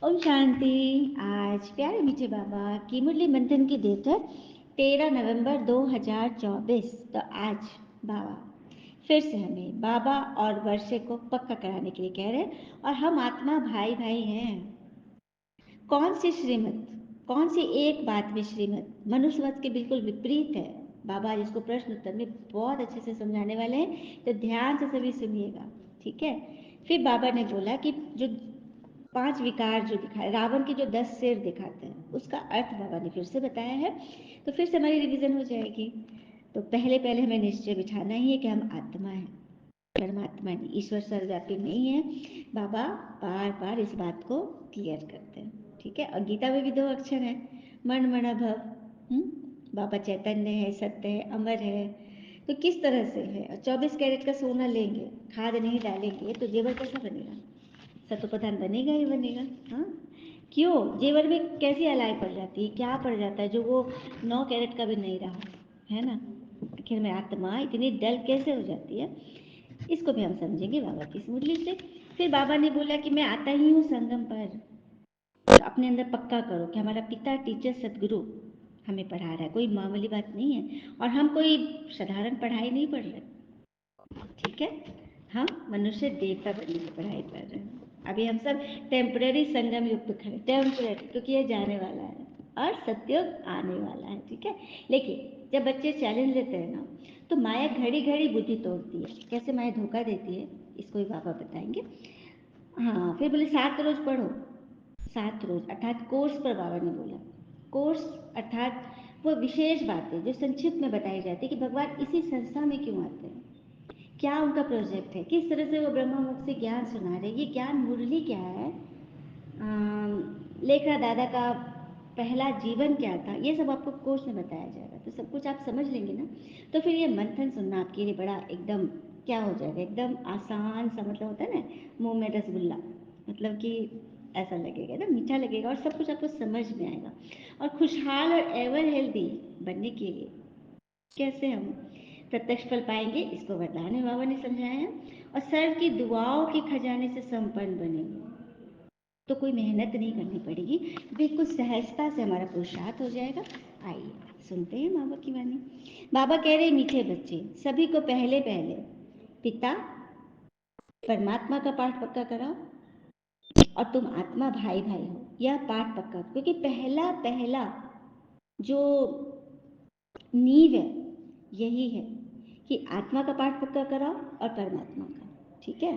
ओम शांति। आज प्यारे मीठे बाबा की मुरली मंथन की डेट है 13 नवंबर 2024। तो आज बाबा फिर से हमें बाबा और वर्षे को पक्का कराने के लिए कह रहे हैं, और हम आत्मा भाई भाई हैं। कौन सी श्रीमत, कौन सी एक बात में श्रीमत मनुष्य मत के बिल्कुल विपरीत है। बाबा जिसको प्रश्न उत्तर में बहुत अच्छे से समझाने वाले हैं, तो ध्यान से सभी सुनिएगा, ठीक है। फिर बाबा ने बोला कि जो 5 विकार जो दिखाए, रावण के जो 10 सिर दिखाते हैं, उसका अर्थ बाबा ने फिर से बताया है। तो फिर से हमारी रिवीजन हो जाएगी। तो पहले पहले हमें निश्चय बिठाना ही है कि हम आत्मा हैं, परमात्मा नहीं, ईश्वर सर्वव्यापी नहीं है। बाबा बार बार इस बात को क्लियर करते हैं, ठीक है। और गीता में भी 2 अक्षर हैं, मन मना भव। बाबा चैतन्य है, सत्य है, अमर है। तो किस तरह से है? और 24 कैरेट का सोना लेंगे, खाद नहीं डालेंगे तो जेवर कैसा बनेगा? सतोप्रधान बनेगा ही बनेगा। हाँ, क्यों? जेवर में कैसी अलाई पड़ जाती है, क्या पड़ जाता है जो वो 9 कैरेट का भी नहीं रहा, है ना। आखिर में आत्मा इतनी डल कैसे हो जाती है, इसको भी हम समझेंगे बाबा की इस मुरली से। फिर बाबा ने बोला कि मैं आता ही हूँ संगम पर, तो अपने अंदर पक्का करो कि हमारा पिता टीचर सदगुरु हमें पढ़ा रहा है, कोई मामूली बात नहीं है। और हम कोई साधारण पढ़ाई नहीं पढ़ रहे, ठीक है। हम मनुष्य देवता बनने की पढ़ाई कर रहे हैं। अभी हम सब टेम्पररी संगम युग पे खड़े, टेम्पररी, क्योंकि ये जाने वाला है और सत्युग आने वाला है, ठीक है। लेकिन जब बच्चे चैलेंज लेते हैं ना, तो माया घड़ी घड़ी बुद्धि तोड़ती है। कैसे माया धोखा देती है, इसको भी बाबा बताएंगे। हाँ, फिर बोले 7 रोज पढ़ो। 7 रोज अर्थात कोर्स पर बाबा ने बोला। कोर्स अर्थात वो विशेष बातें जो संक्षिप्त में बताई जाती है कि भगवान इसी संस्था में क्यों आते हैं, क्या उनका प्रोजेक्ट है, किस तरह से वो ब्रह्मा मुख से ज्ञान सुना रहे, ये ज्ञान मुरली क्या है, लेखरा दादा का पहला जीवन क्या था, ये सब आपको कोर्स में बताया जाएगा। तो सब कुछ आप समझ लेंगे ना, तो फिर ये मंथन सुनना आपके लिए बड़ा एकदम क्या हो जाएगा, एकदम आसान सा। मतलब होता है ना, मुंह में रसगुल्ला, मतलब कि ऐसा लगेगा ना, मीठा लगेगा और सब कुछ आपको समझ में आएगा। और खुशहाल और एवर हेल्दी बनने के लिए कैसे हम प्रत्यक्ष फल पाएंगे, इसको वरदान बाबा ने समझाया है। और सर की दुआओं के खजाने से संपन्न बनेंगे, तो कोई मेहनत नहीं करनी पड़ेगी, बिल्कुल सहजता से हमारा पुरुषार्थ हो जाएगा। आइए सुनते हैं बाबा की वाणी। बाबा कह रहे, मीठे बच्चे सभी को पहले पहले पिता परमात्मा का पाठ पक्का कराओ, और तुम आत्मा भाई भाई हो, यह पाठ पक्का, क्योंकि पहला पहला जो नींव है यही है कि आत्मा का पाठ पक्का कराओ और परमात्मा का, ठीक है।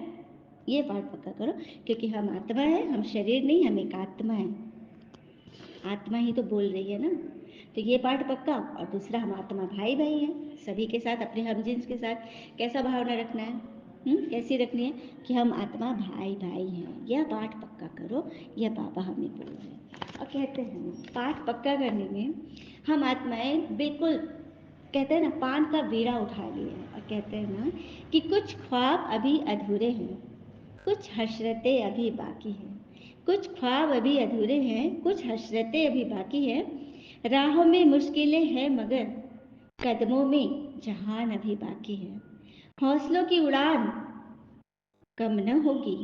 ये पाठ पक्का करो, क्योंकि हम आत्मा है, हम शरीर नहीं, हम एक आत्मा है। आत्मा ही तो बोल रही है ना। तो ये पाठ पक्का, और दूसरा हम आत्मा भाई भाई हैं सभी के साथ, अपने हमजिन्स के साथ कैसा भावना रखना है, कैसी रखनी है कि हम आत्मा भाई भाई हैं। यह पाठ पक्का करो, यह बाबा हमें बोल रहे हैं। और कहते हैं पाठ पक्का करने में हम आत्माएं बिल्कुल, कहते हैं ना, पान का बीड़ा उठा लिए, और कहते हैं ना कि कुछ ख्वाब अभी अधूरे हैं, कुछ हसरतें अभी बाकी हैं, कुछ ख्वाब अभी अधूरे हैं, कुछ हसरतें अभी बाकी हैं। राहों में मुश्किलें हैं मगर कदमों में जहान अभी बाकी है। हौसलों की उड़ान कम न होगी,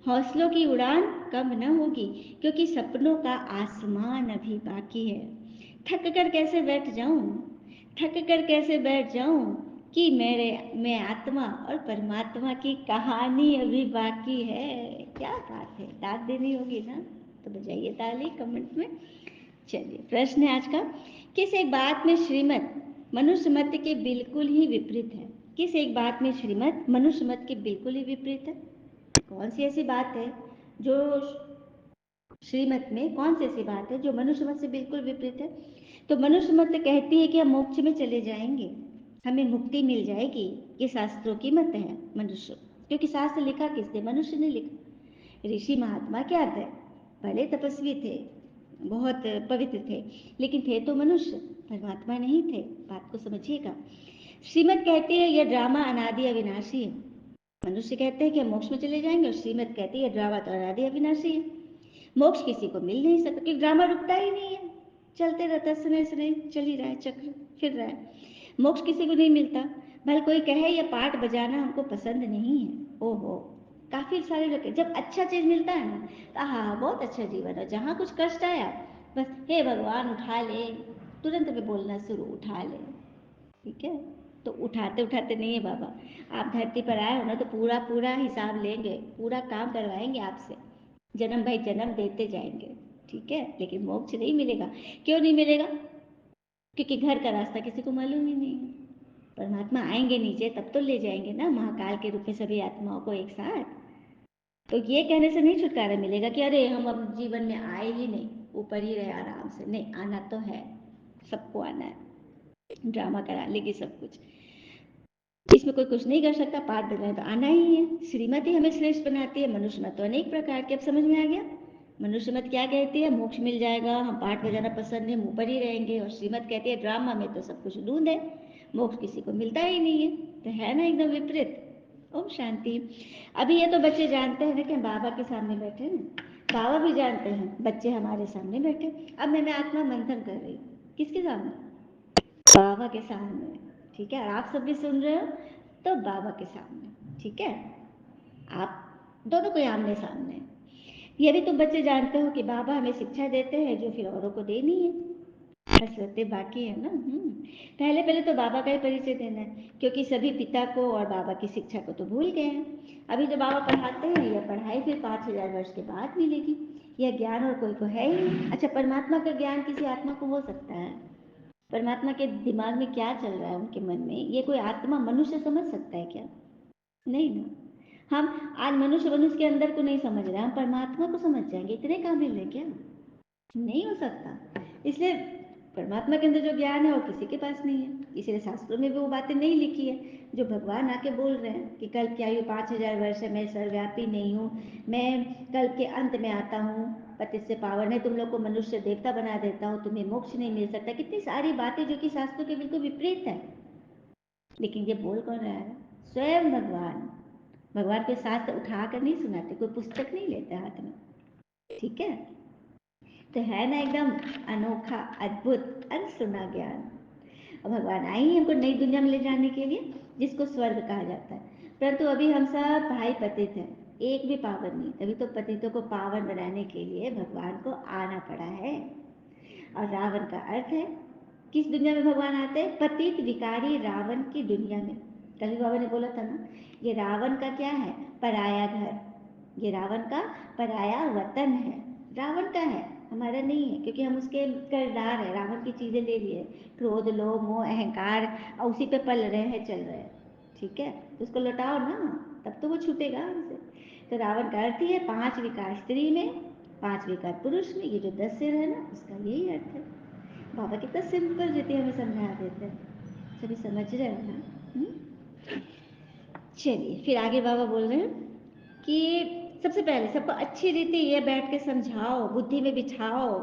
हौसलों की उड़ान कम न होगी, क्योंकि सपनों का आसमान अभी बाकी है। थक कर कैसे बैठ जाऊं, थक कर कैसे बैठ जाऊं, कि मेरे मैं आत्मा और परमात्मा की कहानी अभी बाकी है। क्या बात है, दाद देनी होगी ना, तो बजाइए ताली कमेंट में। चलिए, प्रश्न है आज का, किस एक बात में श्रीमत मनुष्य मत के बिल्कुल ही विपरीत है? किस एक बात में श्रीमत मनुष्य मत के बिल्कुल ही विपरीत है? कौन सी ऐसी बात है जो श्रीमत में, कौन सी ऐसी बात है जो मनुष्य मत से बिल्कुल विपरीत है? तो मनुष्य मत कहती है कि हम मोक्ष में चले जाएंगे, हमें मुक्ति मिल जाएगी। ये शास्त्रों की मत है मनुष्य, क्योंकि शास्त्र लिखा किसने? मनुष्य ने लिखा। ऋषि महात्मा क्या थे? भले तपस्वी थे, बहुत पवित्र थे, लेकिन थे तो मनुष्य, परमात्मा नहीं थे। बात को समझिएगा। श्रीमत कहती है यह ड्रामा अनादि अविनाशी है। मनुष्य कहते हैं कि हम मोक्ष में चले जाएंगे, और श्रीमत कहती है ड्रामा तो अनादि अविनाशी है। मोक्ष किसी को मिल नहीं सकता, क्योंकि ड्रामा रुकता ही नहीं है, चलते रहता है, सुने सुने चल ही रहा है, चक्र फिर रहा है। मोक्ष किसी को नहीं मिलता। भले कोई कहे यह पाठ बजाना हमको पसंद नहीं है, ओहो, काफ़ी सारे लोग जब अच्छा चीज़ मिलता है ना तो हाँ बहुत अच्छा जीवन है, जहाँ कुछ कष्ट आया बस हे भगवान उठा ले, तुरंत में बोलना शुरू, उठा ले। ठीक है, तो उठाते उठाते नहीं है बाबा, आप धरती पर आए हो ना तो पूरा पूरा हिसाब लेंगे, पूरा काम करवाएंगे आपसे, जन्म भाई जन्म देते जाएंगे। ठीक है, लेकिन मोक्ष नहीं मिलेगा। क्यों नहीं मिलेगा? क्योंकि घर का रास्ता किसी को मालूम ही नहीं है। परमात्मा आएंगे नीचे तब तो ले जाएंगे ना महाकाल के रूप में सभी आत्माओं को एक साथ। तो ये कहने से नहीं छुटकारा मिलेगा कि अरे हम अब जीवन में आए ही नहीं, ऊपर ही रहे आराम से। नहीं, आना तो है, सबको आना है, ड्रामा करा लेगी सब कुछ, इसमें कोई कुछ नहीं कर सकता। पाठ बजाए तो आना ही है, श्रीमत ही हमें श्रेष्ठ बनाती है। मनुष्य मत तो अनेक प्रकार के, अब समझ में आ गया मनुष्य मत क्या कहती है? मोक्ष मिल जाएगा, हम पाठ बजाना पसंद है, मुँह पर ही रहेंगे। और श्रीमत कहती है ड्रामा में तो सब कुछ ढूंढ है, मोक्ष किसी को मिलता ही नहीं है। तो है ना एकदम विपरीत। ओम शांति। अभी ये तो बच्चे जानते हैं ना कि हम बाबा के सामने बैठे हैं, बाबा भी जानते हैं बच्चे हमारे सामने बैठे। अब मैं आत्मा मंथन कर रही हूँ, किसके सामने? बाबा के सामने। ठीक है, और आप सब भी सुन रहे हो तो बाबा के सामने। ठीक है, आप दोनों को आमने सामने। ये भी तुम बच्चे जानते हो कि बाबा हमें शिक्षा देते हैं जो फिर औरों को देनी है, कसरतें बाकी है ना। पहले पहले तो बाबा का ही परिचय देना है, क्योंकि सभी पिता को और बाबा की शिक्षा को तो भूल गए हैं। अभी जो बाबा पढ़ाते हैं यह पढ़ाई फिर 5000 वर्ष के बाद मिलेगी, यह ज्ञान और कोई को है ही नहीं। अच्छा, परमात्मा का ज्ञान किसी आत्मा को हो सकता है? परमात्मा के दिमाग में क्या चल रहा है उनके मन में, ये कोई आत्मा मनुष्य समझ सकता है क्या? नहीं ना। हम आज मनुष्य मनुष्य के अंदर को नहीं समझ रहे, हम परमात्मा को समझ जाएंगे, इतने काबिल है क्या? नहीं हो सकता। इसलिए परमात्मा के अंदर जो ज्ञान है वो किसी के पास नहीं है। इसलिए शास्त्रों में भी वो बातें नहीं लिखी है जो भगवान आके बोल रहे हैं कि कल्प की आयु 5000 वर्ष है, मैं सर्वव्यापी नहीं हूँ, मैं कल्प के अंत में आता हूँ, पतित से पावन है, तुम लोग को मनुष्य देवता बना देता हूँ, तुम्हें मोक्ष नहीं मिल सकता। कितनी सारी बातें जो कि शास्त्रों के बिल्कुल विपरीत है, लेकिन ये बोल कौन रहा है? स्वयं भगवान। भगवान के शास्त्र उठा कर नहीं सुनाते, कोई पुस्तक नहीं लेते हाथ में। ठीक है, तो है ना एकदम अनोखा अद्भुत अनसुना ज्ञान। और भगवान आए ही हमको नई दुनिया में ले जाने के लिए, जिसको स्वर्ग कहा जाता है। परंतु अभी हम सब भाई पतित हैं, एक भी पावन नहीं, तभी तो पतितों को पावन बनाने के लिए भगवान को आना पड़ा है। और रावण का अर्थ है, किस दुनिया में भगवान आते हैं? पतित विकारी रावण की दुनिया में। कभी बाबा ने बोला था ना, ये रावण का क्या है? पराया घर, ये रावण का पराया वतन है। रावण का है, हमारा नहीं है, क्योंकि हम उसके कर्जदार है, रावण की चीजें ले लिए, क्रोध लोभ मोह अहंकार, और उसी पे पल रहे हैं, चल रहे हैं। ठीक है, तो उसको लौटाओ ना, तब तो वो छूटेगा हमसे। तो रावण का अर्थ ही है 5 विकार स्त्री में, 5 विकार पुरुष में, ये जो 10 सिर है ना उसका यही अर्थ है। बाबा कितना सिंपल रीति हमें समझा देते हैं, सभी समझ रहे हो ना? चलिए फिर आगे बाबा बोल रहे हैं कि सबसे पहले सबको अच्छी रीति ये बैठ के समझाओ, बुद्धि में बिठाओ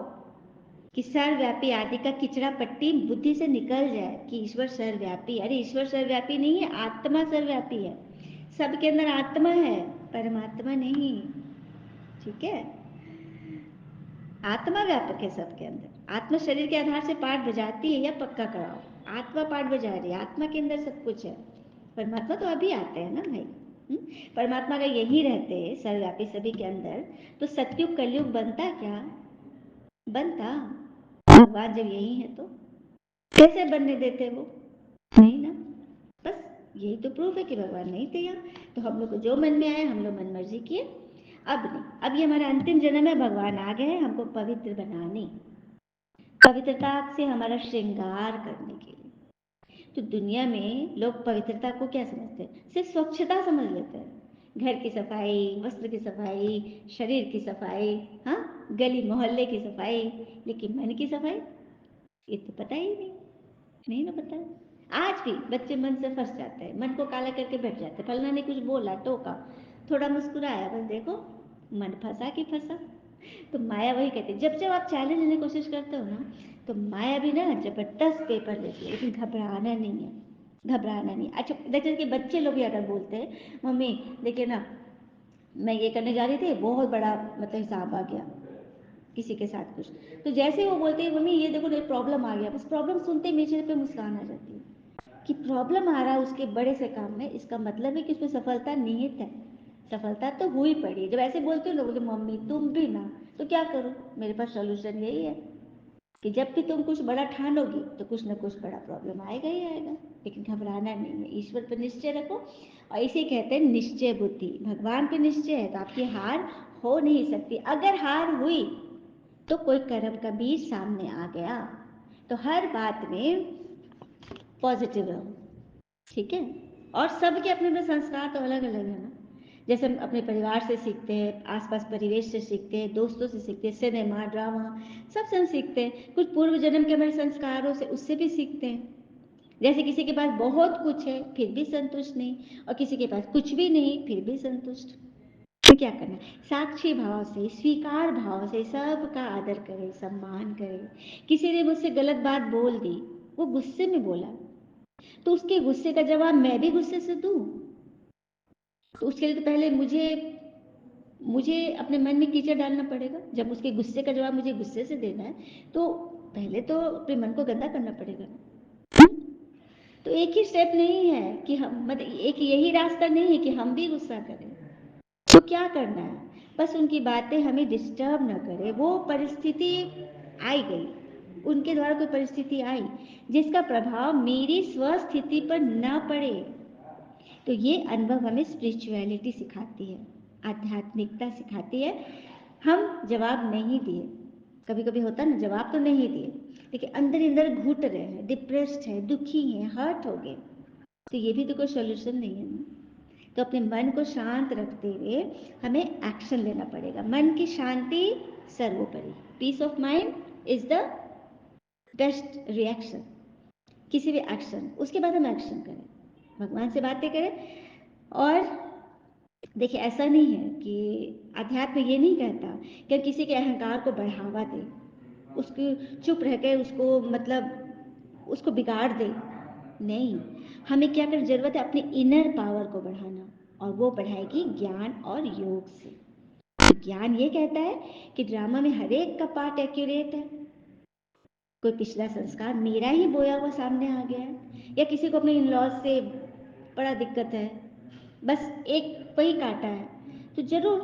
कि सर्वव्यापी आदि का किचड़ा पट्टी बुद्धि से निकल जाए कि ईश्वर सर्वव्यापी। अरे ईश्वर सर्वव्यापी नहीं है, आत्मा सर्वव्यापी है। सबके अंदर आत्मा है, परमात्मा नहीं। ठीक है, आत्मा व्यापक है सबके अंदर। आत्मा शरीर के आधार से पाठ बजाती है, या पक्का कराओ, आत्मा पाठ बजा रही है, आत्मा के अंदर सब कुछ है। परमात्मा तो अभी आते हैं ना भाई। परमात्मा अगर यही रहते सर्वव्यापी सभी के अंदर, तो सतयुग कलयुग बनता क्या? बनता? भगवान जब यही है तो कैसे बनने देते वो? नहीं ना। बस यही तो प्रूफ है कि भगवान नहीं थे यहाँ। तो हम लोग को जो मन में आया हम लोग मन मर्जी किए। अब नहीं, अब ये हमारा अंतिम जन्म है, भगवान आ गए हैं हमको पवित्र बनाने, पवित्रता से हमारा श्रृंगार करने के लिए। तो दुनिया में लोग पवित्रता को क्या समझते हैं? सिर्फ स्वच्छता समझ लेते हैं, घर की सफाई, वस्त्र की सफाई, शरीर की सफाई, हाँ, गली मोहल्ले की सफाई, लेकिन मन की सफाई ये तो पता ही नहीं, नहीं ना पता है। आज भी बच्चे मन से फंस जाते हैं, मन को काला करके बैठ जाते हैं। फलना ने कुछ बोला, टोका, थोड़ा मुस्कुराया, बस देखो मन फंसा कि फंसा। तो माया वही कहती है, जब जब आप चैलेंज लेने की कोशिश करते हो ना, तो माया भी ना जबरदस्त पेपर लेती है, लेकिन घबराना नहीं है, घबराना नहीं। अच्छा देखिए कि बच्चे लोग भी अगर बोलते हैं मम्मी देखिए ना, मैं ये करने जा रही थी, बहुत बड़ा मतलब हिसाब आ गया किसी के साथ कुछ, तो जैसे वो बोलते हैं मम्मी ये देखो ये प्रॉब्लम आ गया, बस प्रॉब्लम सुनते ही मेरे चेहरे पे मुस्कान आ जाती है कि प्रॉब्लम आ रहा है उसके बड़े से काम में, इसका मतलब है कि उसमें सफलता निहित है। सफलता तो हुई पड़ी। जब ऐसे बोलते हो ना, बोलते मम्मी तुम भी ना, तो क्या करूँ, मेरे पास सोल्यूशन यही है कि जब भी तुम कुछ बड़ा ठानोगी तो कुछ ना कुछ बड़ा प्रॉब्लम आएगा ही आएगा। लेकिन घबराना नहीं है, ईश्वर पर निश्चय रखो। और इसे कहते हैं निश्चय बुद्धि। भगवान पे निश्चय है तो आपकी हार हो नहीं सकती। अगर हार हुई तो कोई कर्म का बीज सामने आ गया। तो हर बात में पॉजिटिव रहो, ठीक है। और सबके अपने अपने संस्कार तो अलग अलग है ना। जैसे हम अपने परिवार से सीखते हैं, आसपास परिवेश से सीखते हैं, दोस्तों से सीखते हैं, सिनेमा ड्रामा सबसे हम सीखते हैं। कुछ पूर्व जन्म के हमारे संस्कारों से, उससे भी सीखते हैं। जैसे किसी के पास बहुत कुछ है फिर भी संतुष्ट नहीं, और किसी के पास कुछ भी नहीं फिर भी संतुष्ट। तो क्या करना, साक्षी भाव से, स्वीकार भाव से सबका आदर करे, सम्मान करे। किसी ने मुझसे गलत बात बोल दी, वो गुस्से में बोला, तो उसके गुस्से का जवाब मैं भी गुस्से से दूं? तो उसके लिए तो पहले मुझे मुझे अपने मन में कीचड़ डालना पड़ेगा। जब उसके गुस्से का जवाब मुझे गुस्से से देना है तो पहले तो अपने मन को गंदा करना पड़ेगा ना। तो एक ही स्टेप नहीं है कि हम, मतलब एक यही रास्ता नहीं है कि हम भी गुस्सा करें। तो क्या करना है, बस उनकी बातें हमें डिस्टर्ब न करे। वो परिस्थिति आई गई, उनके द्वारा कोई परिस्थिति आई जिसका प्रभाव मेरी स्वस्थिति पर न पड़े। तो ये अनुभव हमें स्पिरिचुअलिटी सिखाती है, आध्यात्मिकता सिखाती है। हम जवाब नहीं दिए, कभी कभी होता ना, जवाब तो नहीं दिए लेकिन अंदर अंदर घुट रहे हैं, डिप्रेस्ड है, दुखी हैं, हर्ट हो गए, तो ये भी तो कोई सोल्यूशन नहीं है ना। तो अपने मन को शांत रखते हुए हमें एक्शन लेना पड़ेगा। मन की शांति सर्वोपरि, peace of mind is the best reaction, किसी भी एक्शन। उसके बाद हम एक्शन करें, भगवान से बातें करें। और देखिए ऐसा नहीं है कि अध्यात्म ये नहीं कहता कि हम किसी के अहंकार को बढ़ावा दें, उसको चुप रह के उसको, मतलब उसको बिगाड़ दे। नहीं, हमें क्या करना जरूरत है, अपने इनर पावर को बढ़ाना, और वो बढ़ाएगी ज्ञान और योग से। तो ज्ञान ये कहता है कि ड्रामा में हर एक का पार्ट एक्यूरेट है। कोई पिछला संस्कार मेरा ही बोया हुआ सामने आ गया है, या किसी को अपने इन लॉज से बड़ा दिक्कत है, बस एक वही काटा है, तो जरूर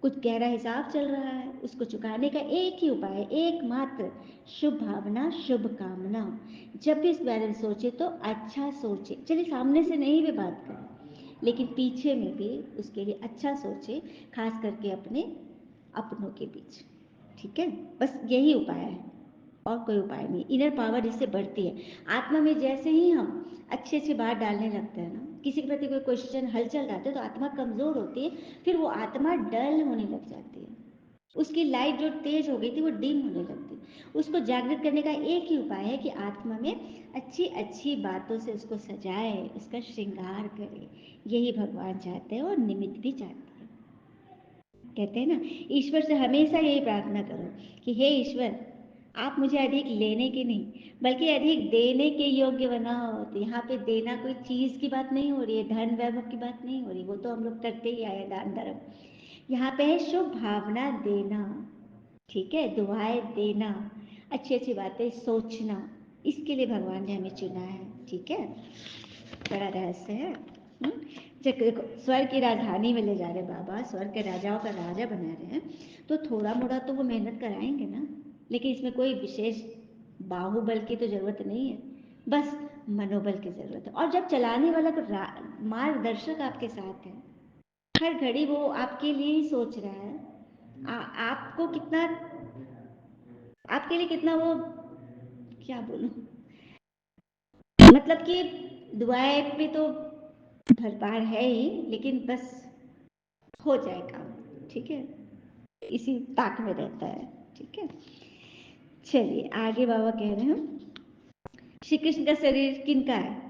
कुछ गहरा हिसाब चल रहा है। उसको चुकाने का एक ही उपाय है, एकमात्र, शुभ भावना, शुभ कामना। जब भी इस बारे में सोचे तो अच्छा सोचे। चलिए सामने से नहीं भी बात करें लेकिन पीछे में भी उसके लिए अच्छा सोचे, खास करके अपने अपनों के बीच। ठीक है, बस यही उपाय है और कोई उपाय नहीं। इनर पावर इससे बढ़ती है। आत्मा में जैसे ही हम अच्छी अच्छी बात डालने लगते हैं ना, किसी के प्रति कोई क्वेश्चन हलचल जाते हैं तो आत्मा कमजोर होती है, फिर वो आत्मा डल होने लग जाती है। उसकी लाइट जो तेज हो गई थी वो डिम होने लगती है। उसको जागृत करने का एक ही उपाय है कि आत्मा में अच्छी अच्छी बातों से उसको सजाए, उसका श्रृंगार करे। यही भगवान चाहते हैं और निमित्त भी चाहते हैं। कहते हैं ना, ईश्वर से हमेशा यही प्रार्थना करो कि हे ईश्वर, आप मुझे अधिक लेने के नहीं बल्कि अधिक देने के योग्य बनाओ। तो यहाँ पे देना कोई चीज़ की बात नहीं हो रही है, धन वैभव की बात नहीं हो रही, वो तो हम लोग करते ही आए दान धर्म। यहाँ पे है शुभ भावना देना, ठीक है, दुआएं देना, अच्छी अच्छी बातें सोचना। इसके लिए भगवान ने हमें चुना है, ठीक है। बड़ा रहस्य है। देखो, स्वर्ग की राजधानी में ले जा रहे बाबा, स्वर्ग के राजाओं का राजा बना रहे हैं, तो थोड़ा मोड़ा तो वो मेहनत कराएंगे ना। लेकिन इसमें कोई विशेष बाहुबल की तो जरूरत नहीं है, बस मनोबल की जरूरत है। और जब चलाने वाला तो मार्गदर्शक आपके साथ है, हर घड़ी वो आपके लिए ही सोच रहा है। आपको कितना, आपके लिए कितना वो, क्या बोलूं, मतलब कि दुआएं भी तो भरपार है ही, लेकिन बस हो जाए काम, ठीक है, इसी ताक में रहता है, ठीक है। चलिए आगे बाबा कह रहे हैं, श्री कृष्ण का शरीर किनका है?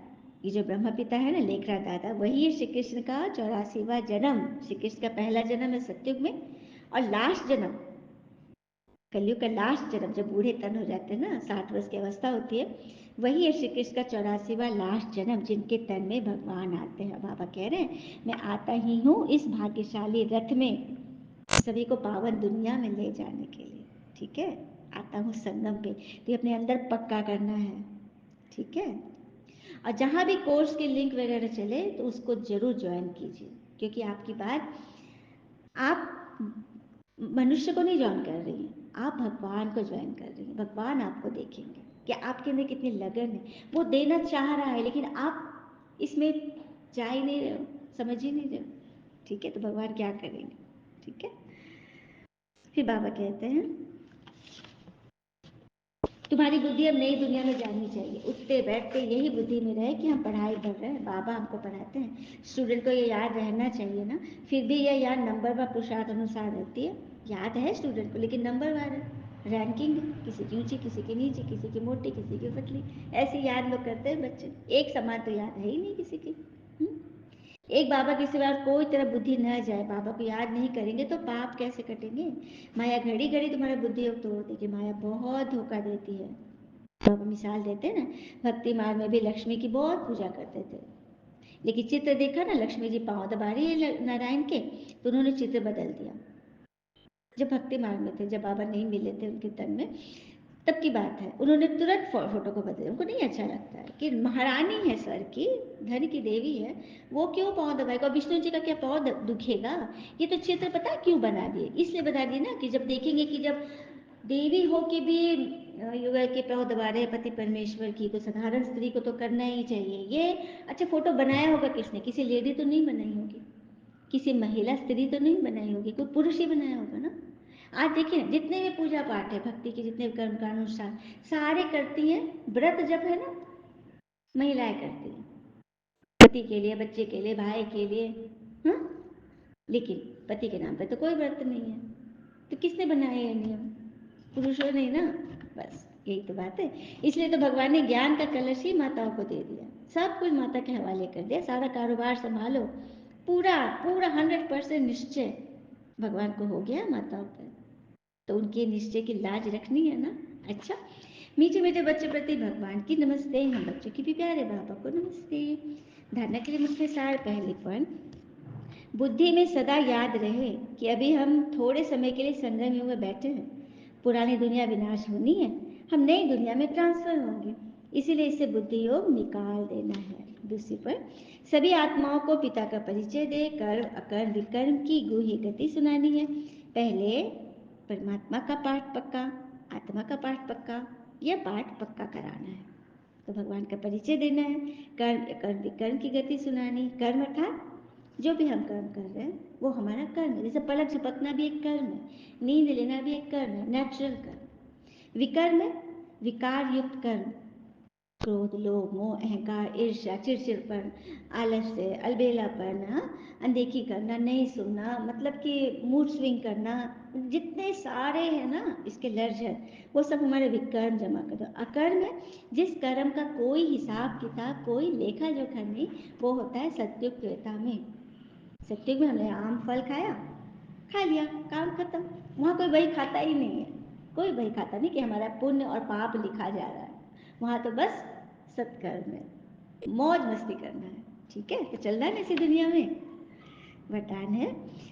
ये जो ब्रह्मा पिता है ना, लेखराज दादा, वही है श्री कृष्ण का 84वां जन्म। श्री कृष्ण का पहला जन्म है सत्युग में, और लास्ट जन्म कलयुग का लास्ट जन्म, जब बूढ़े तन हो जाते हैं ना, 60 वर्ष की अवस्था होती है, वही है श्री कृष्ण का 84वां लास्ट जन्म, जिनके तन में भगवान आते हैं। बाबा कह रहे हैं, मैं आता ही हूँ इस भाग्यशाली रथ में सभी को पावन दुनिया में ले जाने के लिए, ठीक है। आता हूँ संगम पे, तो ये अपने अंदर पक्का करना है, ठीक है। और जहाँ भी कोर्स के लिंक वगैरह चले तो उसको जरूर ज्वाइन कीजिए, क्योंकि आपकी बात आप मनुष्य को नहीं ज्वाइन कर रही हैं, आप भगवान को ज्वाइन कर रही हैं। भगवान आपको देखेंगे कि आपके अंदर कितनी लगन है, वो देना चाह रहा है लेकिन आप इसमें जा ही नहीं रहे हो, समझ ही नहीं रहे हो। ठीक है, तो भगवान क्या करेंगे। ठीक है, फिर बाबा कहते हैं तुम्हारी बुद्धि अब नई दुनिया में जानी चाहिए। उठते बैठते यही बुद्धि में रहे कि हम पढ़ाई कर रहे हैं, बाबा हमको पढ़ाते हैं। स्टूडेंट को ये याद रहना चाहिए ना, फिर भी यह याद नंबर व पुरुषार्थ अनुसार रहती है। याद है स्टूडेंट को लेकिन नंबर वार है, रैंकिंग है, किसी की ऊंची किसी की नीची, किसी की मोटी किसी की पतली, ऐसी याद लोग करते हैं बच्चे। एक समान तो याद है ही नहीं किसी की। एक बाबा के सिवा कोई तरह बुद्धि न जाए, बाबा को याद नहीं करेंगे तो पाप कैसे कटेंगे। माया घड़ी घड़ी तुम्हारा बुद्धि योग तोड़ देगी, माया बहुत धोखा देती है। बाबा मिसाल देते हैं ना, भक्ति मार्ग में भी लक्ष्मी की बहुत पूजा करते थे, लेकिन चित्र देखा ना, लक्ष्मी जी पाँव दबा रही है नारायण के, तो उन्होंने चित्र बदल दिया। जब भक्ति मार्ग में थे, जब बाबा नहीं मिले थे उनके तन में, तब की बात है, उन्होंने तुरंत फोटो को बदले। उनको नहीं अच्छा लगता है कि महारानी है स्वर की, धन की देवी है, वो क्यों पाँव दबाएगा, और विष्णु जी का क्या पाँव दुखेगा। ये तो चित्र पता क्यों बना दिए, इसलिए बना दिए ना कि जब देखेंगे कि जब देवी हो के भी युगल के पाँव दबा रहे पति परमेश्वर की, तो साधारण स्त्री को तो करना ही चाहिए ये। अच्छा, फोटो बनाया होगा किसने, किसी लेडी तो नहीं बनाई होगी, किसी महिला स्त्री तो नहीं बनाई होगी, कोई पुरुष ही बनाया होगा ना। आज देखिए जितने भी पूजा पाठ है भक्ति के, जितने कर्म कानुष्ठान सारे करती हैं, व्रत जब है ना महिलाएं करती हैं, पति के लिए, बच्चे के लिए, भाई के लिए। हाँ, लेकिन पति के नाम पे तो कोई व्रत नहीं है, तो किसने बनाया ये नियम, पुरुषों ने ना। बस यही तो बात है। इसलिए तो भगवान ने ज्ञान का कलश ही माताओं को दे दिया, सब कुछ माता के हवाले कर दिया, सारा कारोबार संभालो, पूरा पूरा 100% निश्चय भगवान को हो गया माताओं पर, तो उनके निश्चय की लाज रखनी है ना। अच्छा, मीठे मीठे बच्चे प्रति भगवान की नमस्ते, हम बच्चों की भी प्यारे बाबा को नमस्ते। धारणा के लिए मुख्य सार, पहले पॉइंट, बुद्धि में सदा याद रहे कि अभी हम थोड़े समय के लिए संगम युग में बैठे हैं, पुरानी दुनिया विनाश होनी है, हम नई दुनिया में ट्रांसफर होंगे, इसीलिए इससे बुद्धि योग निकाल देना है। दूसरी पर, सभी आत्माओं को पिता का परिचय दे कर्म अकर्म विकर्म की गुही गति सुनानी है। पहले परमात्मा का पाठ पक्का, आत्मा का पाठ पक्का, यह पाठ पक्का कराना है। तो भगवान का परिचय देना है, कर्म कर्म विकर्म की गति सुनानी। कर्म अर्थात जो भी हम कर्म कर रहे हैं वो हमारा कर्म है, जैसे पलक झपकना भी एक कर्म है, नींद लेना भी एक कर्म है, नेचुरल कर्म। विकर्म है विकार युक्त कर्म, क्रोध लोभ मोह अहंकार ईर्ष्या चिड़चिड़पन आलस्य अलबेलापन, अनदेखी करना, नहीं सुनना, मतलब कि मूड स्विंग करना, जितने सारे हैं ना इसके लर्ज है, वो सब हमारे विकर्म जमा कर दो। अकर्म है जिस कर्म का कोई हिसाब किताब कोई लेखा जोखा नहीं, वो होता है सत्युग त्रेता में। सत्युग में हमने आम फल खाया, खा लिया, काम खत्म। वहाँ कोई वही खाता ही नहीं है, कोई वही खाता नहीं कि हमारा पुण्य और पाप लिखा जा रहा है, वहाँ तो बस सत्कर्म है, मौज मस्ती करना है। ठीक है, तो चलना है इसी दुनिया में। वरदान है,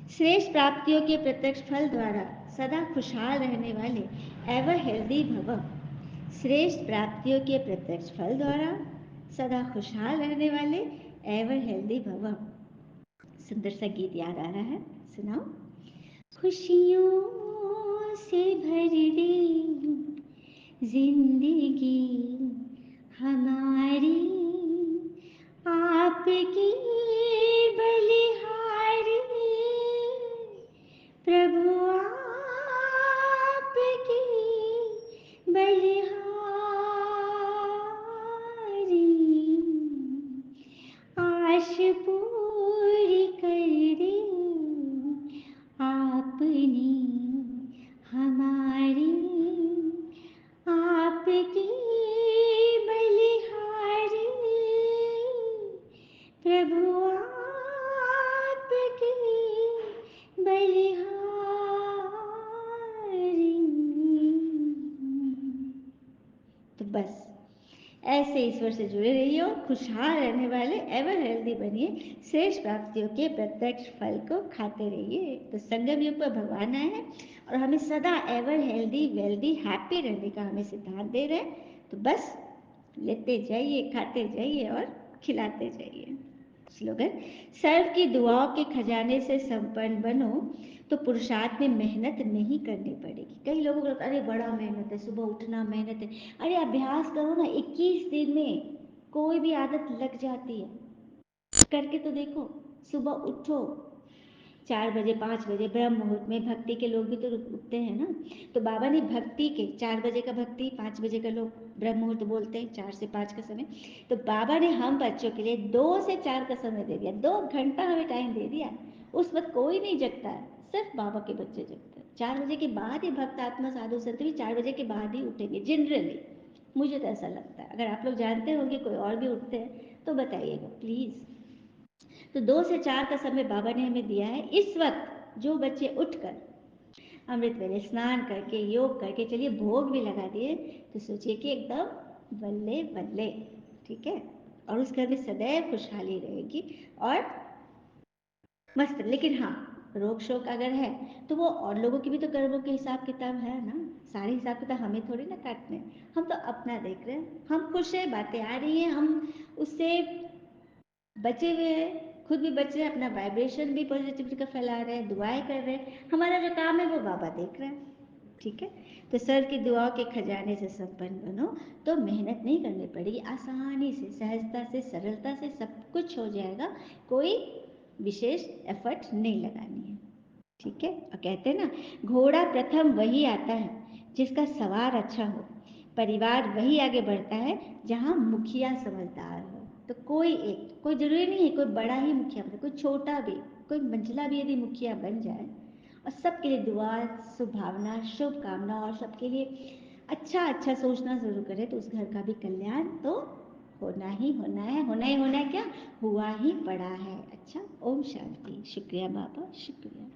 श्रेष्ठ प्राप्तियों के प्रत्यक्ष फल द्वारा सदा खुशहाल रहने वाले एवर हेल्दी भव। श्रेष्ठ प्राप्तियों के प्रत्यक्ष फल द्वारा सदा खुशहाल रहने वाले एवर हेल्दी भव। सुंदर सा गीत याद आ रहा है, सुनाओ। खुशियों से भर दे जिंदगी हमारी, आपकी बलिहारी, प्रभु आपकी बलिहारी, आश पूरी कर दे आपने हमारी, आपकी बलिहारी, प्रभु आपकी बलिहारी। तो बस ऐसे ईश्वर से जुड़े रहिए, खुशहाल रहने वाले एवर हेल्दी बनिए, श्रेष्ठ प्राप्तियों के प्रत्यक्ष फल को खाते रहिए। तो संगम युग पर भगवान आए हैं और हमें सदा एवर हेल्दी वेल्दी हैप्पी रहने का हमें सिद्धांत दे रहे हैं। तो बस लेते जाइए, खाते जाइए और खिलाते जाइए। स्लोगन, सर्व की दुआओं के खजाने से संपन्न बनो तो पुरुषार्थ में मेहनत नहीं करनी पड़ेगी। कई लोगों को लगता है अरे बड़ा मेहनत है, सुबह उठना मेहनत है। अरे अभ्यास करो ना, 21 दिन में कोई भी आदत लग जाती है। करके तो देखो, सुबह उठो 4 बजे 5 बजे ब्रह्म मुहूर्त में, भक्ति के लोग भी तो उठते हैं ना। तो बाबा ने भक्ति के 4 बजे का भक्ति, 5 बजे का लोग ब्रह्म मुहूर्त बोलते हैं, 4 से 5 का समय। तो बाबा ने हम बच्चों के लिए 2 से 4 का समय दे दिया, 2 घंटा हमें टाइम दे दिया। उस वक्त कोई नहीं जगता है, सिर्फ बाबा के बच्चे जगते हैं। 4 बजे के बाद ही भक्त आत्मा साधु संत भी 4 बजे के बाद ही उठेंगे जनरली, मुझे तो ऐसा लगता है। अगर आप लोग जानते होंगे कोई और भी उठते हैं तो बताइएगा प्लीज़। तो 2 से 4 का समय बाबा ने हमें दिया है। इस वक्त जो बच्चे उठकर अमृत वेले स्नान करके योग करके चलिए भोग भी लगा दिए, तो सोचिए कि एकदम बल्ले बल्ले, ठीक है। और उस घर में सदैव खुशहाली रहेगी और मस्त। लेकिन हाँ, रोग शोक अगर है तो वो और लोगों की भी तो कर्मों के हिसाब किताब है ना। सारे हिसाब किताब हमें थोड़ी ना काटने हैं। हम तो अपना देख रहे हैं, हम खुश हैं, बातें आ रही हैं, हम उससे बचे हुए हैं, खुद भी बच रहे हैं, अपना वाइब्रेशन भी पॉजिटिविटी का फैला रहे हैं, दुआएं कर रहे हैं। हमारा जो काम है वो बाबा देख रहे हैं, ठीक है। तो सर की दुआओं के खजाने से संपन्न बनो तो मेहनत नहीं करनी पड़ेगी, आसानी से सहजता से सरलता से सब कुछ हो जाएगा। कोई विशेष एफर्ट नहीं लगानी है, ठीक है। और कहते हैं ना, घोड़ा प्रथम वही आता है जिसका सवार अच्छा हो, परिवार वही आगे बढ़ता है जहाँ मुखिया समझदार हो। तो कोई एक, कोई जरूरी नहीं है कोई बड़ा ही मुखिया बने, कोई छोटा भी, कोई मंझला भी यदि मुखिया बन जाए और सबके लिए दुआ शुभभावना शुभकामना और सबके लिए अच्छा अच्छा सोचना शुरू करे, तो उस घर का भी कल्याण तो होना ही होना है। होना ही होना है, क्या हुआ ही पड़ा है। अच्छा, ओम शांति। शुक्रिया बाबा, शुक्रिया।